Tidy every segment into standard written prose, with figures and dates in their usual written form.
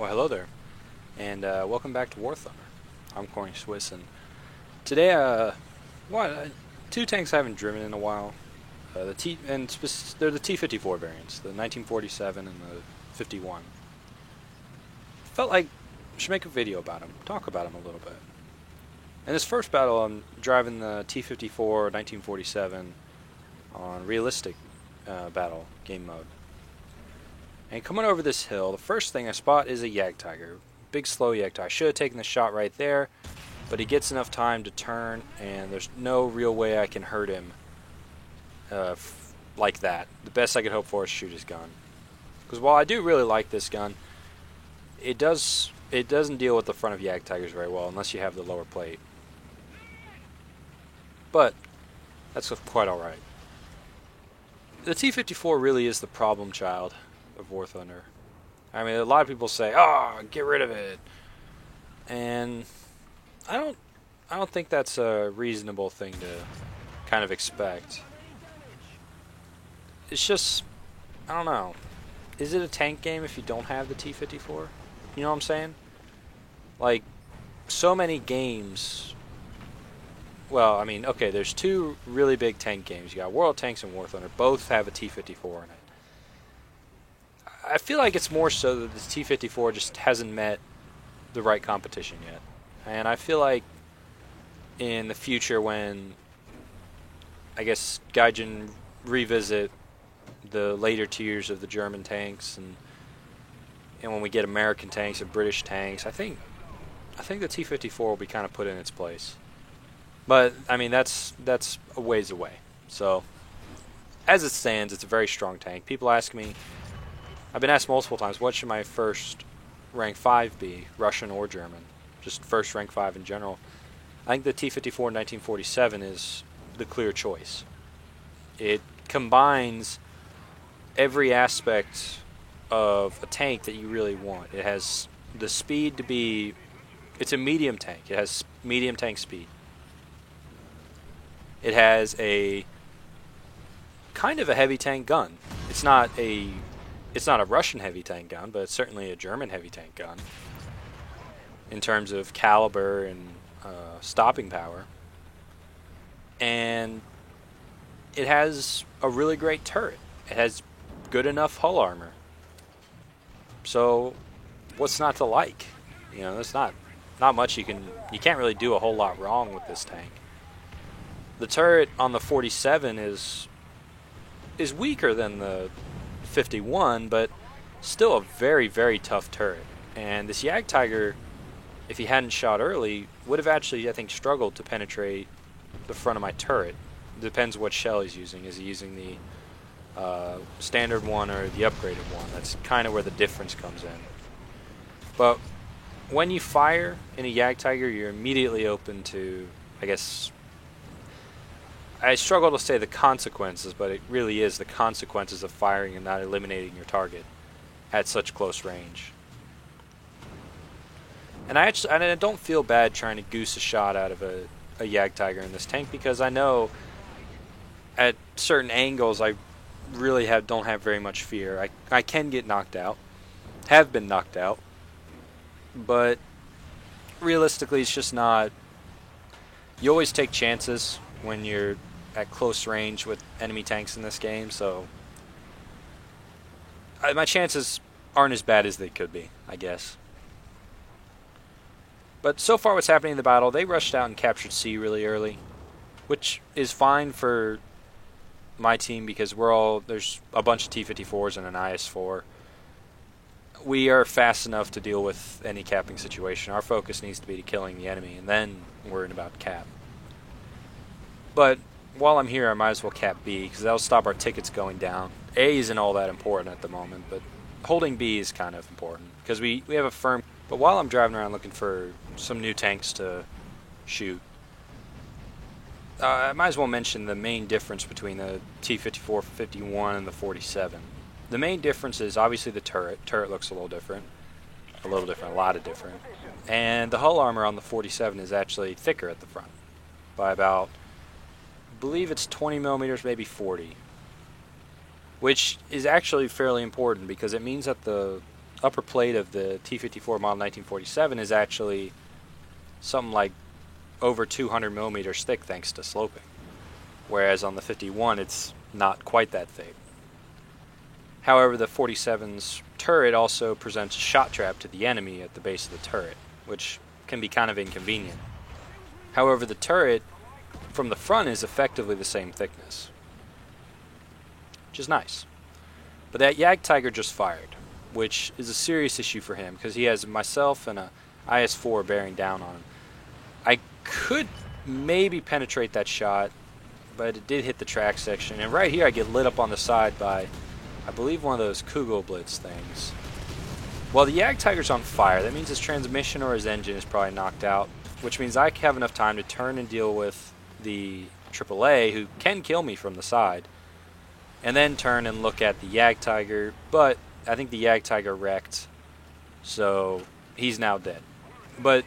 Well, hello there, and welcome back to War Thunder. I'm Corny Swiss, and today, two tanks I haven't driven in a while. They're the T-54 variants, the 1947 and the 51. Felt like I should make a video about them, talk about them a little bit. In this first battle, I'm driving the T-54 1947 on realistic battle game mode. And coming over this hill, the first thing I spot is a Jagdtiger. Big slow Jagdtiger. I should have taken the shot right there, but he gets enough time to turn, and there's no real way I can hurt him like that. The best I could hope for is shoot his gun. Because while I do really like this gun, it doesn't deal with the front of Jagdtigers very well unless you have the lower plate. But that's quite alright. The T-54 really is the problem child of War Thunder. I mean, a lot of people say, "Oh, get rid of it," and I don't think that's a reasonable thing to kind of expect. It's just, I don't know. Is it a tank game if you don't have the T-54? You know what I'm saying? Like, so many games. Well, I mean, okay, there's two really big tank games. You got World Tanks and War Thunder. Both have a T-54 in it. I feel like it's more so that the T-54 just hasn't met the right competition yet. And I feel like in the future when, I guess, Gaijin revisit the later tiers of the German tanks and when we get American tanks and British tanks, I think the T-54 will be kind of put in its place. But, I mean, that's a ways away. So, as it stands, it's a very strong tank. People ask me, I've been asked multiple times, what should my first rank 5 be, Russian or German? Just first rank 5 in general. I think the T-54 1947 is the clear choice. It combines every aspect of a tank that you really want. It has the speed to be... It's a medium tank. It has medium tank speed. It has a kind of a heavy tank gun. It's not a Russian heavy tank gun, but it's certainly a German heavy tank gun in terms of caliber and stopping power. And it has a really great turret. It has good enough hull armor. So, what's not to like? You know, there's not much you can't really do a whole lot wrong with this tank. The turret on the 47 is weaker than the 51, but still a very, very tough turret. And this Jagdtiger, if he hadn't shot early, would have actually, I think, struggled to penetrate the front of my turret. It depends what shell he's using. Is he using the standard one or the upgraded one? That's kind of where the difference comes in. But when you fire in a Jagdtiger, you're immediately open to, I guess, I struggle to say the consequences, but it really is the consequences of firing and not eliminating your target at such close range. And I don't feel bad trying to goose a shot out of a Jagdtiger in this tank, because I know at certain angles I really don't have very much fear. I can get knocked out, have been knocked out, but realistically it's just not... You always take chances when you're at close range with enemy tanks in this game, so my chances aren't as bad as they could be, I guess. But so far what's happening in the battle, they rushed out and captured C really early, which is fine for my team because there's a bunch of T-54s and an IS-4. We are fast enough to deal with any capping situation. Our focus needs to be to killing the enemy, and then worrying about cap. But while I'm here, I might as well cap B, because that'll stop our tickets going down. A isn't all that important at the moment, but holding B is kind of important, because we have a firm... But while I'm driving around looking for some new tanks to shoot, I might as well mention the main difference between the T-54 51 and the 47. The main difference is obviously the turret. Turret looks a lot different. A lot of different. And the hull armor on the 47 is actually thicker at the front by about... I believe it's 20 millimeters, maybe 40, which is actually fairly important because it means that the upper plate of the T-54 model 1947 is actually something like over 200 millimeters thick thanks to sloping, whereas on the 51 it's not quite that thick. However, the 47's turret also presents a shot trap to the enemy at the base of the turret, which can be kind of inconvenient. However, the turret from the front is effectively the same thickness, which is nice. But that Jagdtiger just fired, which is a serious issue for him because he has myself and a IS-4 bearing down on him. I could maybe penetrate that shot, but it did hit the track section. And right here I get lit up on the side by, I believe, one of those Kugelblitz things. Well, the Jagdtiger's on fire. That means his transmission or his engine is probably knocked out, which means I have enough time to turn and deal with the AAA, who can kill me from the side, and then turn and look at the Jagdtiger. But I think the Jagdtiger wrecked, so he's now dead. But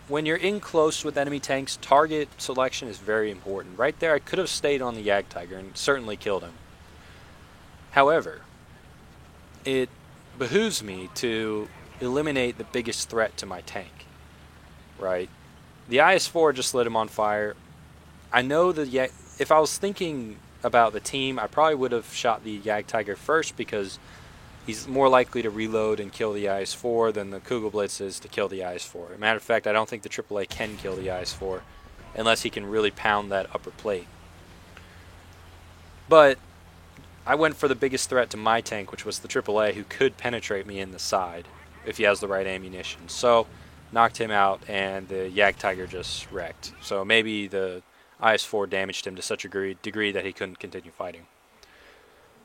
when you're in close with enemy tanks, target selection is very important. Right there, I could have stayed on the Jagdtiger and certainly killed him. However, it behooves me to eliminate the biggest threat to my tank, right? The IS-4 just lit him on fire. I know that if I was thinking about the team, I probably would have shot the Jagdtiger first because he's more likely to reload and kill the IS-4 than the Kugelblitz is to kill the IS-4. As a matter of fact, I don't think the AAA can kill the IS-4 unless he can really pound that upper plate. But I went for the biggest threat to my tank, which was the AAA, who could penetrate me in the side if he has the right ammunition. So, knocked him out, and the Jagdtiger just wrecked. So maybe the IS-4 damaged him to such a degree that he couldn't continue fighting.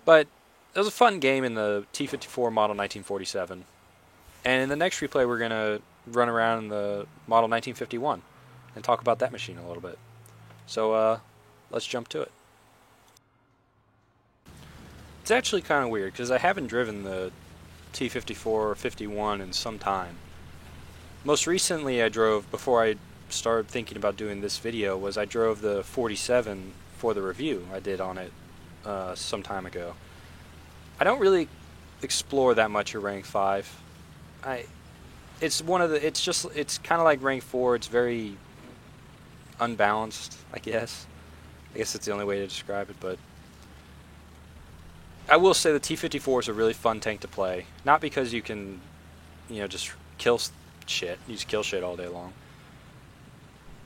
But it was a fun game in the T-54 model 1947. And in the next replay, we're going to run around in the model 1951 and talk about that machine a little bit. So let's jump to it. It's actually kind of weird because I haven't driven the T-54 or 51 in some time. Most recently I drove, before I started thinking about doing this video, was I drove the 47 for the review I did on it some time ago. I don't really explore that much at rank 5. It's kind of like rank 4. It's very unbalanced, I guess. I guess that's the only way to describe it, but I will say the T-54 is a really fun tank to play. Not because you can, just kill shit. You just kill shit all day long.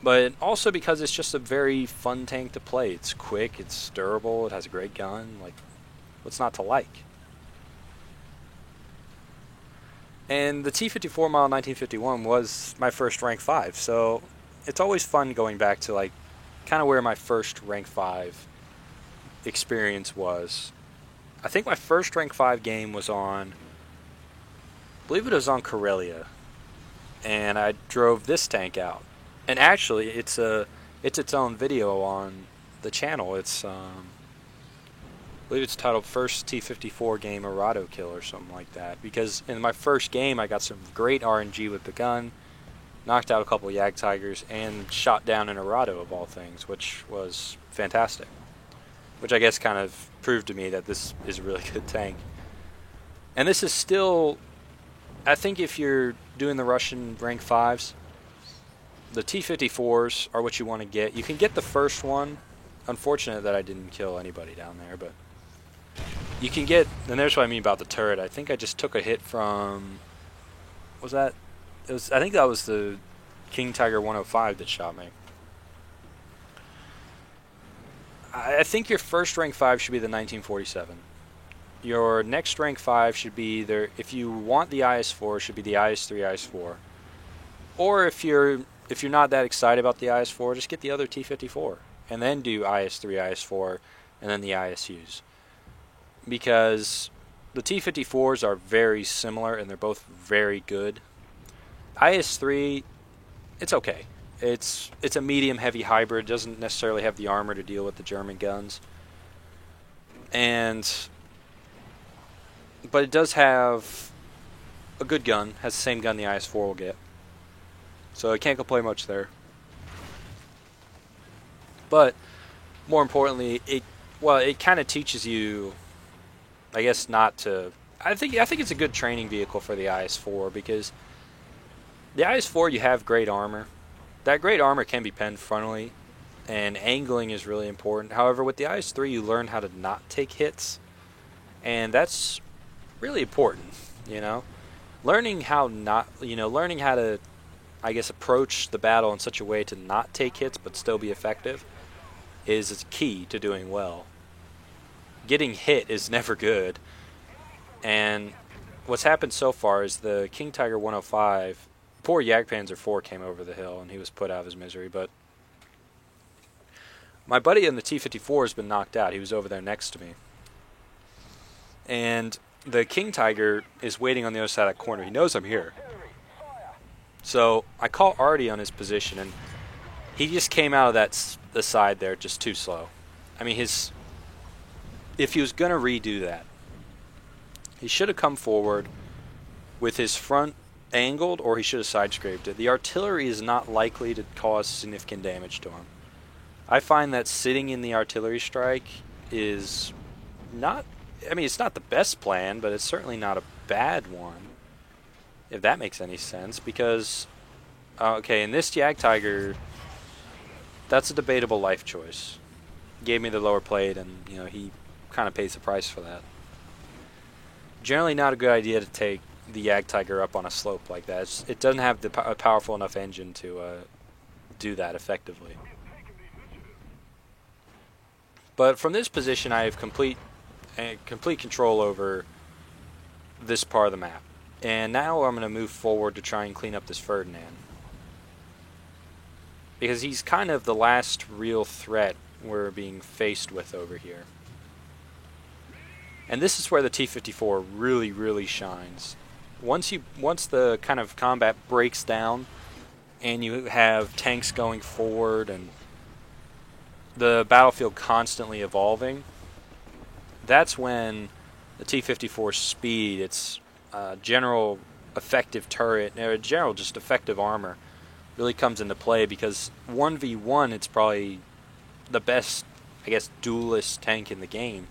But also because it's just a very fun tank to play. It's quick, it's durable, it has a great gun. Like, what's not to like? And the T-54 model 1951 was my first rank 5, so it's always fun going back to, like, kind of where my first rank 5 experience was. I think my first rank 5 game was on, I believe it was on Karelia, and I drove this tank out. And actually, it's its own video on the channel. It's I believe it's titled First T-54 Game Arado Kill or something like that. Because in my first game, I got some great RNG with the gun, knocked out a couple Jagdtigers, and shot down an Arado of all things, which was fantastic. Which I guess kind of proved to me that this is a really good tank. And this is still, I think if you're doing the Russian rank 5s, the T-54s are what you want to get. You can get the first one. Unfortunate that I didn't kill anybody down there, but you can get, and there's what I mean about the turret. I think I just took a hit from, I think that was the King Tiger 105 that shot me. I think your first rank 5 should be the 1947. Your next rank 5 should be either, if you want the IS-4, should be the IS-3, IS-4. Or if you're not that excited about the IS-4, just get the other T-54 and then do IS-3, IS-4, and then the ISUs. Because the T-54s are very similar and they're both very good. IS-3, it's okay. It's a medium-heavy hybrid. It doesn't necessarily have the armor to deal with the German guns. But it does have a good gun. Has the same gun the IS-4 will get. So I can't complain much there. But more importantly, it kind of teaches you, I guess, not to I think it's a good training vehicle for the IS-4 because the IS-4 you have great armor. That great armor can be penned frontally, and angling is really important. However, with the IS-3 you learn how to not take hits, and that's really important. You know, learning how to, I guess, approach the battle in such a way to not take hits but still be effective is key to doing well. Getting hit is never good. And what's happened so far is the King Tiger 105, poor Jagdpanzer IV came over the hill and he was put out of his misery, but my buddy in the T-54 has been knocked out. He was over there next to me. And the King Tiger is waiting on the other side of that corner. He knows I'm here. So I call Artie on his position, and he just came out of the side there just too slow. I mean, if he was going to redo that, he should have come forward with his front angled, or he should have side-scraped it. The artillery is not likely to cause significant damage to him. I find that sitting in the artillery strike is not... I mean, it's not the best plan, but it's certainly not a bad one, if that makes any sense, because... okay, in this Jagdtiger, that's a debatable life choice. He gave me the lower plate, and, you know, he kind of pays the price for that. Generally not a good idea to take the Jagdtiger up on a slope like that. It doesn't have a powerful enough engine to do that effectively. But from this position, I have complete control over this part of the map. And now I'm going to move forward to try and clean up this Ferdinand, because he's kind of the last real threat we're being faced with over here. And this is where the T-54 really, really shines. Once the kind of combat breaks down and you have tanks going forward and the battlefield constantly evolving, that's when the T-54's speed, its general effective turret, or general just effective armor, really comes into play, because 1v1 it's probably the best, I guess, duelist tank in the game.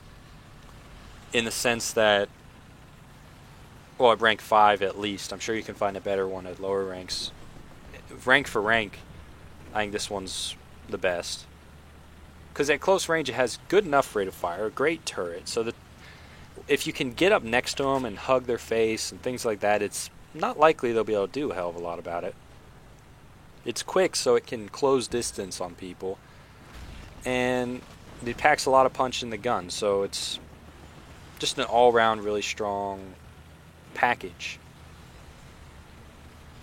In the sense that, well, at rank 5 at least, I'm sure you can find a better one at lower ranks. Rank for rank, I think this one's the best. Because at close range it has good enough rate of fire, a great turret, so that if you can get up next to them and hug their face and things like that, it's not likely they'll be able to do a hell of a lot about it. It's quick, so it can close distance on people. And it packs a lot of punch in the gun, so it's just an all-round really strong package.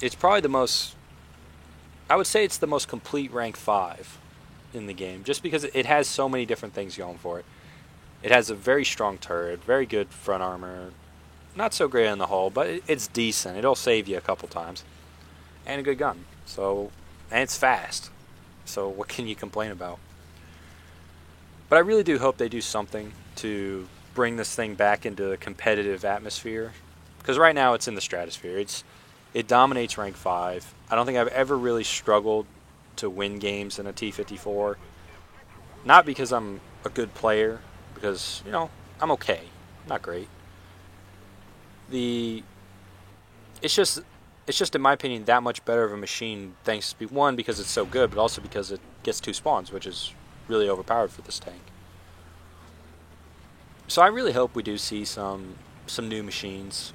It's probably the most... I would say it's the most complete rank 5 in the game, just because it has so many different things going for it. It has a very strong turret, very good front armor, not so great on the hull, but it's decent. It'll save you a couple times. And a good gun. And it's fast. So what can you complain about? But I really do hope they do something to bring this thing back into the competitive atmosphere, because right now it's in the stratosphere. It dominates rank 5. I don't think I've ever really struggled to win games in a T-54. Not because I'm a good player, because, you know, I'm okay. Not great. It's just, in my opinion, that much better of a machine, thanks to, one, because it's so good, but also because it gets 2 spawns, which is really overpowered for this tank. So I really hope we do see some new machines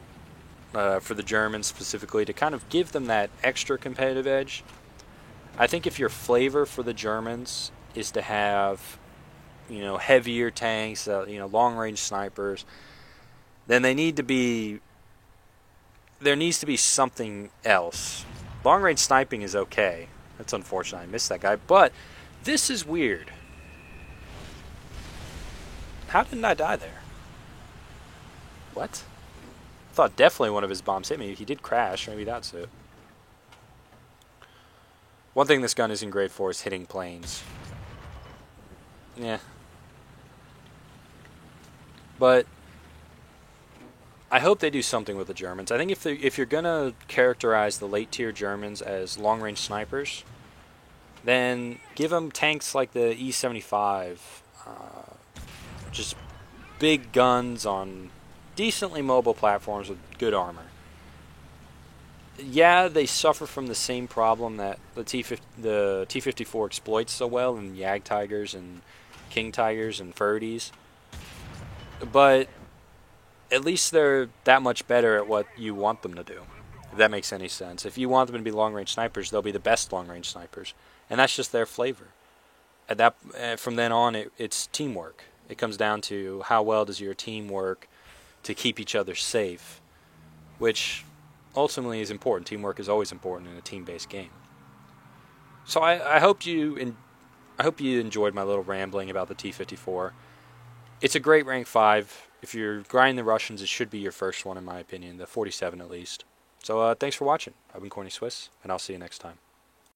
for the Germans specifically, to kind of give them that extra competitive edge. I think if your flavor for the Germans is to have, you know, heavier tanks, you know, long-range snipers, then there needs to be something else. Long-range sniping is okay. That's unfortunate. I missed that guy. But this is weird. How didn't I die there? What? I thought definitely one of his bombs hit me. He did crash. Maybe that's it. One thing this gun isn't great for is hitting planes. Yeah. But I hope they do something with the Germans. I think if you're going to characterize the late-tier Germans as long-range snipers, then give them tanks like the E-75, just big guns on decently mobile platforms with good armor. Yeah, they suffer from the same problem that the T-54 exploits so well in Yag Tigers and King Tigers and Furties, but at least they're that much better at what you want them to do, if that makes any sense. If you want them to be long-range snipers, they'll be the best long-range snipers, and that's just their flavor. From then on, it's teamwork. It comes down to how well does your team work to keep each other safe, which ultimately is important. Teamwork is always important in a team-based game. So I hope you enjoyed my little rambling about the T-54. It's a great rank 5. If you're grinding the Russians, it should be your first one in my opinion, the 47 at least. So thanks for watching. I've been Corny Swiss, and I'll see you next time.